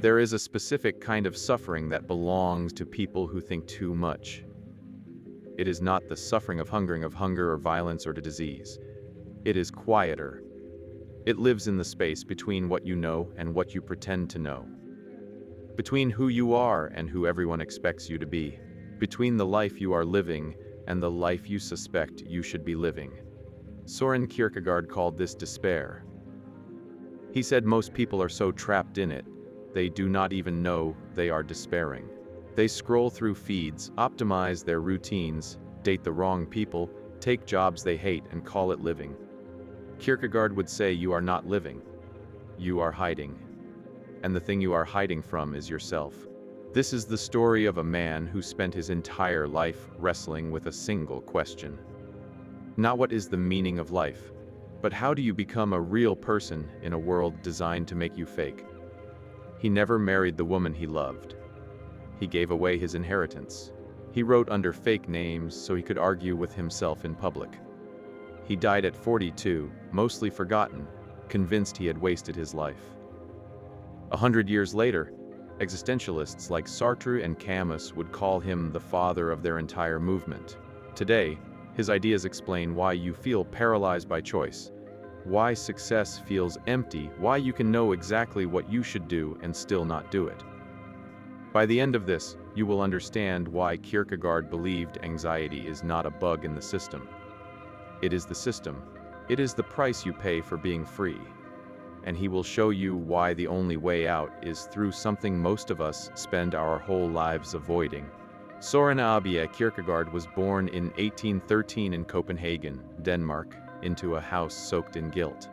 There is a specific kind of suffering that belongs to people who think too much. It is not the suffering of hunger or violence or disease. It is quieter. It lives in the space between what you know and what you pretend to know. Between who you are and who everyone expects you to be. Between the life you are living and the life you suspect you should be living. Søren Kierkegaard called this despair. He said most people are so trapped in it, they do not even know they are despairing. They scroll through feeds, optimize their routines, date the wrong people, take jobs they hate and call it living. Kierkegaard would say you are not living. You are hiding. And the thing you are hiding from is yourself. This is the story of a man who spent his entire life wrestling with a single question. Not what is the meaning of life, but how do you become a real person in a world designed to make you fake? He never married the woman he loved. He gave away his inheritance. He wrote under fake names so he could argue with himself in public. He died at 42, mostly forgotten, convinced he had wasted his life. 100 years later, existentialists like Sartre and Camus would call him the father of their entire movement. Today, his ideas explain why you feel paralyzed by choice, why success feels empty, why you can know exactly what you should do and still not do it. By the end of this, you will understand why Kierkegaard believed anxiety is not a bug in the system. It is the system. It is the price you pay for being free. And he will show you why the only way out is through something most of us spend our whole lives avoiding. Søren Kierkegaard was born in 1813 in Copenhagen, Denmark, into a house soaked in guilt.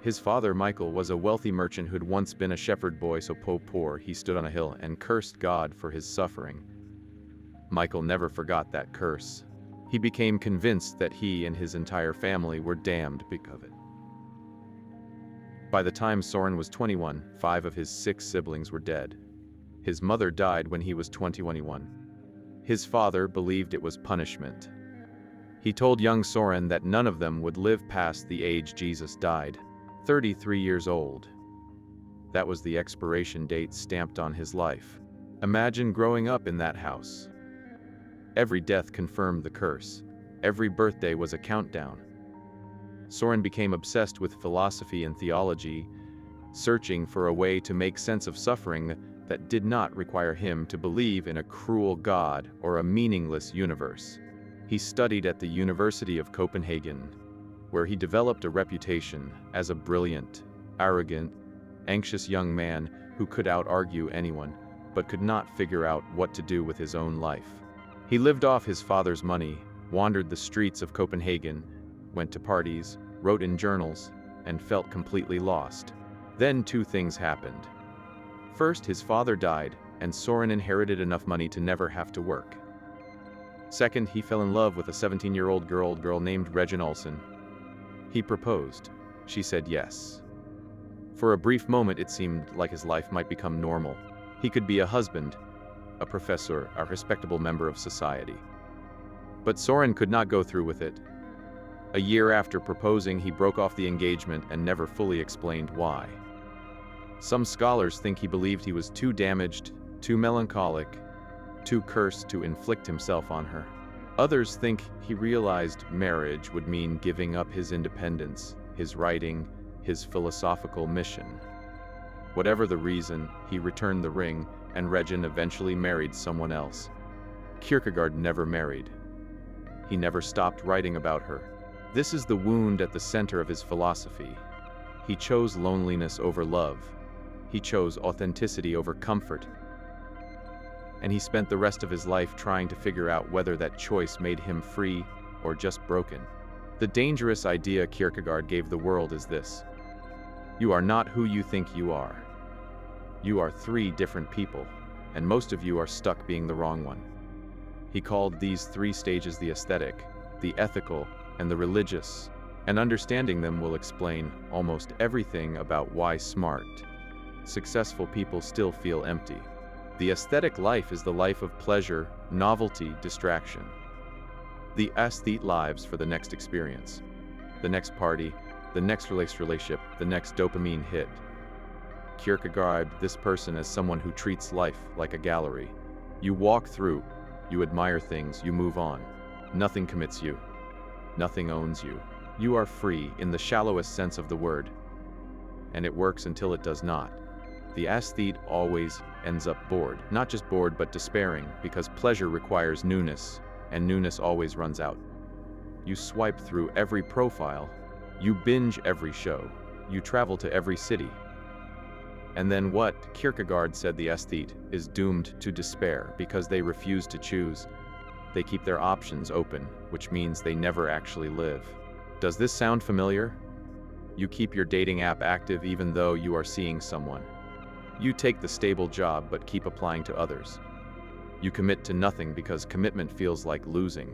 His father, Michael, was a wealthy merchant who'd once been a shepherd boy so poor he stood on a hill and cursed God for his suffering. Michael never forgot that curse. He became convinced that he and his entire family were damned because of it. By the time Søren was 21, 5 of his 6 siblings were dead. His mother died when he was 21. His father believed it was punishment. He told young Søren that none of them would live past the age Jesus died, 33 years old. That was the expiration date stamped on his life. Imagine growing up in that house. Every death confirmed the curse. Every birthday was a countdown. Søren became obsessed with philosophy and theology, searching for a way to make sense of suffering that did not require him to believe in a cruel God or a meaningless universe. He studied at the University of Copenhagen, where he developed a reputation as a brilliant, arrogant, anxious young man who could out-argue anyone, but could not figure out what to do with his own life. He lived off his father's money, wandered the streets of Copenhagen, went to parties, wrote in journals, and felt completely lost. Then 2 things happened. First, his father died, and Søren inherited enough money to never have to work. Second, he fell in love with a 17-year-old girl named Regine Olsen. He proposed. She said yes. For a brief moment, it seemed like his life might become normal. He could be a husband, a professor, a respectable member of society. But Søren could not go through with it. A year after proposing, he broke off the engagement and never fully explained why. Some scholars think he believed he was too damaged, too melancholic, too cursed to inflict himself on her. Others think he realized marriage would mean giving up his independence, his writing, his philosophical mission. Whatever the reason, he returned the ring, and Regine eventually married someone else. Kierkegaard never married. He never stopped writing about her. This is the wound at the center of his philosophy. He chose loneliness over love. He chose authenticity over comfort. And he spent the rest of his life trying to figure out whether that choice made him free or just broken. The dangerous idea Kierkegaard gave the world is this: you are not who you think you are. You are 3 different people, and most of you are stuck being the wrong one. He called these 3 stages the aesthetic, the ethical, and the religious, and understanding them will explain almost everything about why smart, successful people still feel empty. The aesthetic life is the life of pleasure, novelty, distraction. The aesthete lives for the next experience, the next party, the next relationship, the next dopamine hit. Kierkegaard this person as someone who treats life like a gallery. You walk through, you admire things, you move on. Nothing commits you. Nothing owns you. You are free in the shallowest sense of the word. And it works until it does not. The aesthete always ends up bored. Not just bored, but despairing, because pleasure requires newness, and newness always runs out. You swipe through every profile. You binge every show. You travel to every city. And then what? Kierkegaard said the aesthete is doomed to despair because they refuse to choose. They keep their options open, which means they never actually live. Does this sound familiar? You keep your dating app active even though you are seeing someone. You take the stable job but keep applying to others. You commit to nothing because commitment feels like losing.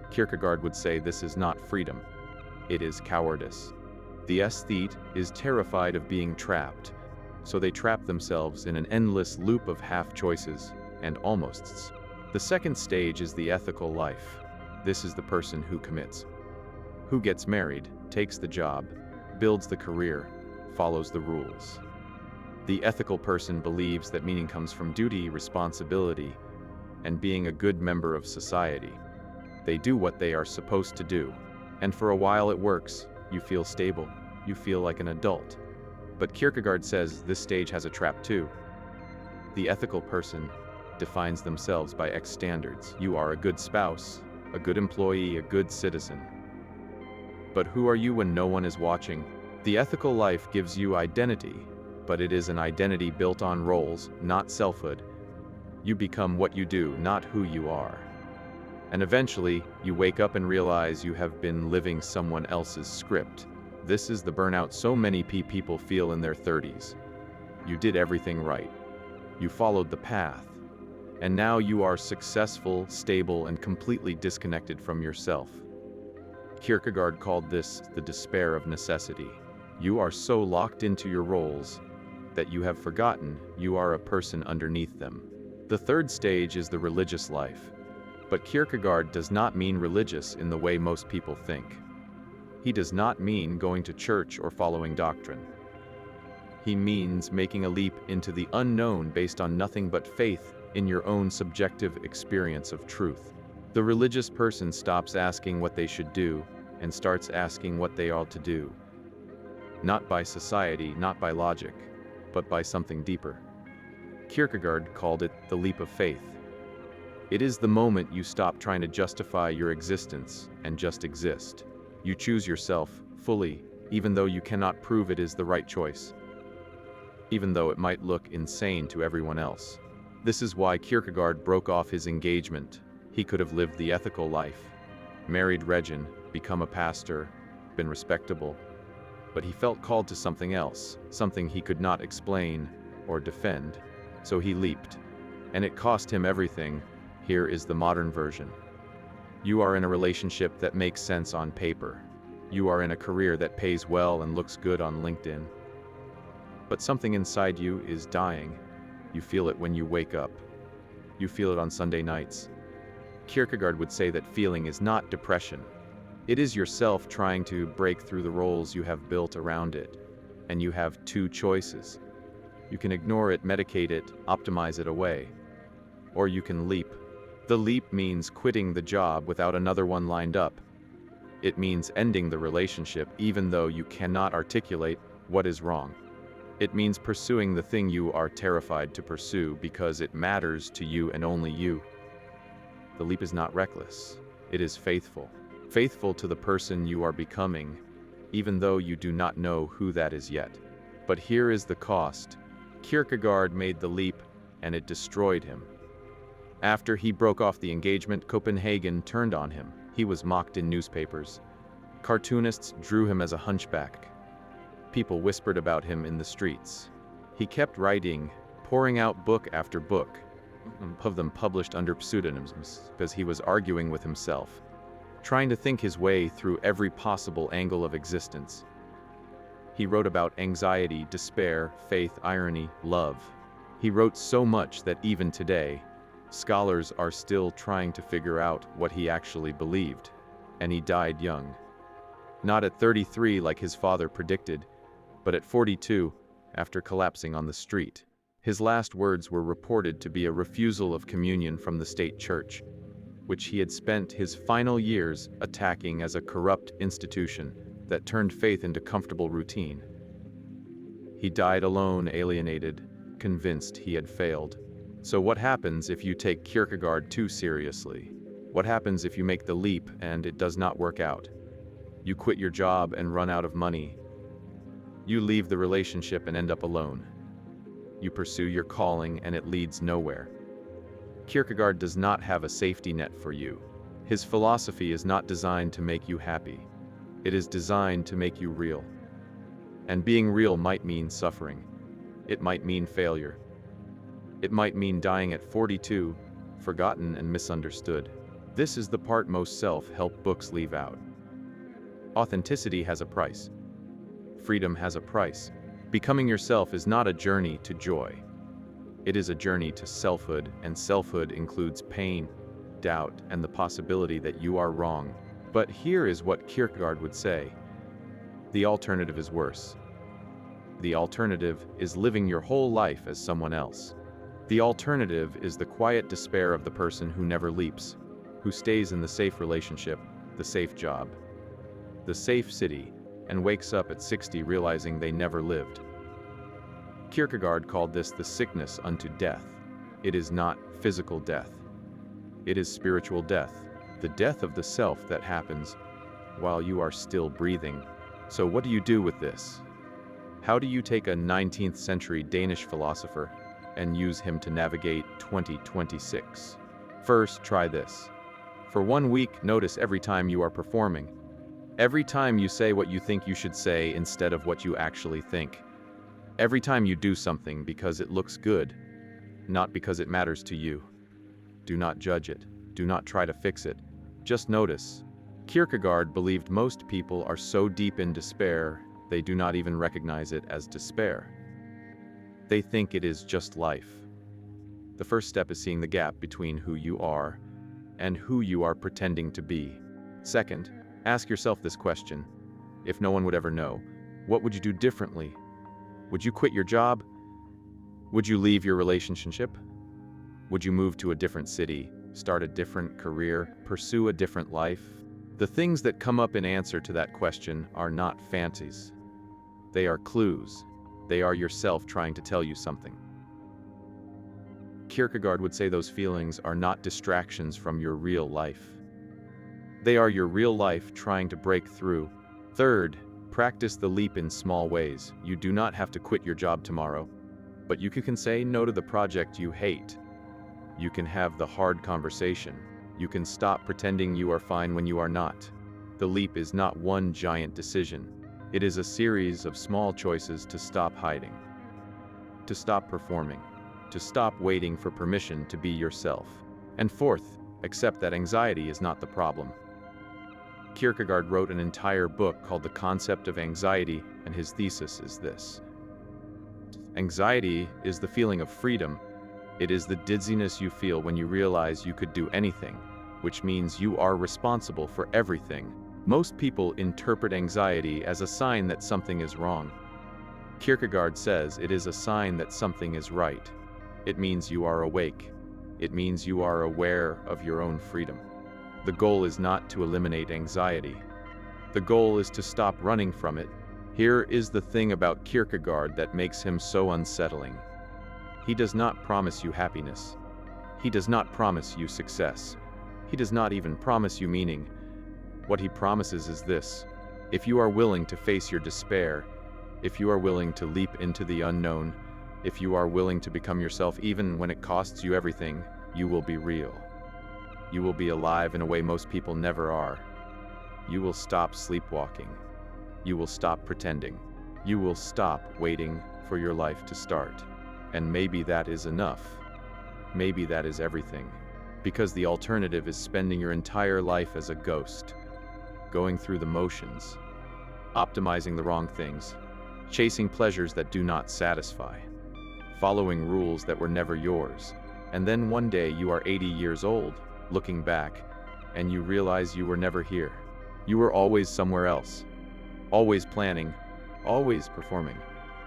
Kierkegaard would say this is not freedom. It is cowardice. The aesthete is terrified of being trapped, so they trap themselves in an endless loop of half-choices and almosts. The second stage is the ethical life. This is the person who commits. Who gets married, takes the job, builds the career, follows the rules. The ethical person believes that meaning comes from duty, responsibility, and being a good member of society. They do what they are supposed to do, and for a while it works. You feel stable, you feel like an adult. But Kierkegaard says this stage has a trap too. The ethical person defines themselves by X standards. You are a good spouse, a good employee, a good citizen. But who are you when no one is watching? The ethical life gives you identity, but it is an identity built on roles, not selfhood. You become what you do, not who you are. And eventually, you wake up and realize you have been living someone else's script. This is the burnout so many people feel in their 30s. You did everything right. You followed the path. And now you are successful, stable, and completely disconnected from yourself. Kierkegaard called this the despair of necessity. You are so locked into your roles that you have forgotten you are a person underneath them. The third stage is the religious life. But Kierkegaard does not mean religious in the way most people think. He does not mean going to church or following doctrine. He means making a leap into the unknown based on nothing but faith in your own subjective experience of truth. The religious person stops asking what they should do and starts asking what they ought to do. Not by society, not by logic, but by something deeper. Kierkegaard called it the leap of faith. It is the moment you stop trying to justify your existence and just exist. You choose yourself fully, even though you cannot prove it is the right choice, even though it might look insane to everyone else. This is why Kierkegaard broke off his engagement. He could have lived the ethical life, married Regin, become a pastor, been respectable, but he felt called to something else, something he could not explain or defend, so he leaped. And it cost him everything. Here is the modern version. You are in a relationship that makes sense on paper. You are in a career that pays well and looks good on LinkedIn. But something inside you is dying. You feel it when you wake up. You feel it on Sunday nights. Kierkegaard would say that feeling is not depression. It is yourself trying to break through the roles you have built around it. And you have two choices. You can ignore it, medicate it, optimize it away. Or you can leap. The leap means quitting the job without another one lined up. It means ending the relationship even though you cannot articulate what is wrong. It means pursuing the thing you are terrified to pursue because it matters to you and only you. The leap is not reckless. It is faithful. Faithful to the person you are becoming, even though you do not know who that is yet. But here is the cost. Kierkegaard made the leap and it destroyed him. After he broke off the engagement, Copenhagen turned on him. He was mocked in newspapers. Cartoonists drew him as a hunchback. People whispered about him in the streets. He kept writing, pouring out book after book, of them published under pseudonyms, because he was arguing with himself, trying to think his way through every possible angle of existence. He wrote about anxiety, despair, faith, irony, love. He wrote so much that even today, scholars are still trying to figure out what he actually believed, and he died young. Not at 33 like his father predicted, but at 42, after collapsing on the street. His last words were reported to be a refusal of communion from the state church, which he had spent his final years attacking as a corrupt institution that turned faith into comfortable routine. He died alone, alienated, convinced he had failed. So what happens if you take Kierkegaard too seriously? What happens if you make the leap and it does not work out? You quit your job and run out of money. You leave the relationship and end up alone. You pursue your calling and it leads nowhere. Kierkegaard does not have a safety net for you. His philosophy is not designed to make you happy. It is designed to make you real. And being real might mean suffering. It might mean failure. It might mean dying at 42, forgotten and misunderstood. This is the part most self-help books leave out. Authenticity has a price. Freedom has a price. Becoming yourself is not a journey to joy. It is a journey to selfhood, and selfhood includes pain, doubt, and the possibility that you are wrong. But here is what Kierkegaard would say. The alternative is worse. The alternative is living your whole life as someone else. The alternative is the quiet despair of the person who never leaps, who stays in the safe relationship, the safe job, the safe city, and wakes up at 60 realizing they never lived. Kierkegaard called this the sickness unto death. It is not physical death. It is spiritual death, the death of the self that happens while you are still breathing. So what do you do with this? How do you take a 19th century Danish philosopher and use him to navigate 2026? First, try this. For 1 week, notice every time you are performing. Every time you say what you think you should say instead of what you actually think. Every time you do something because it looks good, not because it matters to you. Do not judge it. Do not try to fix it. Just notice. Kierkegaard believed most people are so deep in despair, they do not even recognize it as despair. They think it is just life. The first step is seeing the gap between who you are and who you are pretending to be. Second, ask yourself this question. If no one would ever know, what would you do differently? Would you quit your job? Would you leave your relationship? Would you move to a different city, start a different career, pursue a different life? The things that come up in answer to that question are not fancies. They are clues. They are yourself trying to tell you something. Kierkegaard would say those feelings are not distractions from your real life. They are your real life trying to break through. Third, practice the leap in small ways. You do not have to quit your job tomorrow, but you can say no to the project you hate. You can have the hard conversation. You can stop pretending you are fine when you are not. The leap is not one giant decision. It is a series of small choices to stop hiding, to stop performing, to stop waiting for permission to be yourself. And fourth, accept that anxiety is not the problem. Kierkegaard wrote an entire book called The Concept of Anxiety, and his thesis is this. Anxiety is the feeling of freedom. It is the dizziness you feel when you realize you could do anything, which means you are responsible for everything. Most people interpret anxiety as a sign that something is wrong. Kierkegaard says it is a sign that something is right. It means you are awake. It means you are aware of your own freedom. The goal is not to eliminate anxiety. The goal is to stop running from it. Here is the thing about Kierkegaard that makes him so unsettling. He does not promise you happiness. He does not promise you success. He does not even promise you meaning. What he promises is this: if you are willing to face your despair, if you are willing to leap into the unknown, if you are willing to become yourself even when it costs you everything, you will be real. You will be alive in a way most people never are. You will stop sleepwalking. You will stop pretending. You will stop waiting for your life to start. And maybe that is enough. Maybe that is everything. Because the alternative is spending your entire life as a ghost, going through the motions, optimizing the wrong things, chasing pleasures that do not satisfy, following rules that were never yours. And then one day you are 80 years old, looking back, and you realize you were never here. You were always somewhere else, always planning, always performing.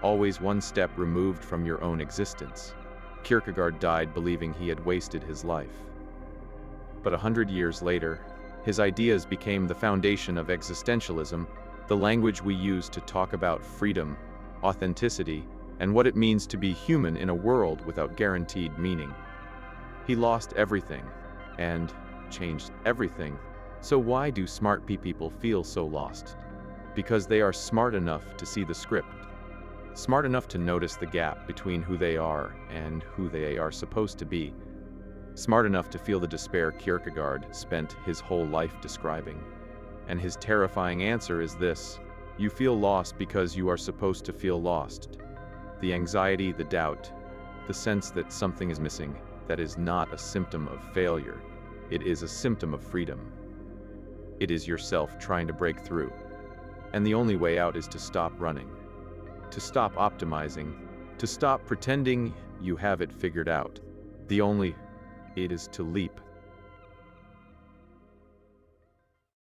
always one step removed from your own existence. Kierkegaard died believing he had wasted his life. But 100 years later, his ideas became the foundation of existentialism, the language we use to talk about freedom, authenticity, and what it means to be human in a world without guaranteed meaning. He lost everything and changed everything. So why do smart people feel so lost? Because they are smart enough to see the script, smart enough to notice the gap between who they are and who they are supposed to be, smart enough to feel the despair Kierkegaard spent his whole life describing. And his terrifying answer is this: you feel lost because you are supposed to feel lost. The anxiety, the doubt, the sense that something is missing, that is not a symptom of failure. It is a symptom of freedom. It is yourself trying to break through. And the only way out is to stop running, to stop optimizing, to stop pretending you have it figured out. It is to leap.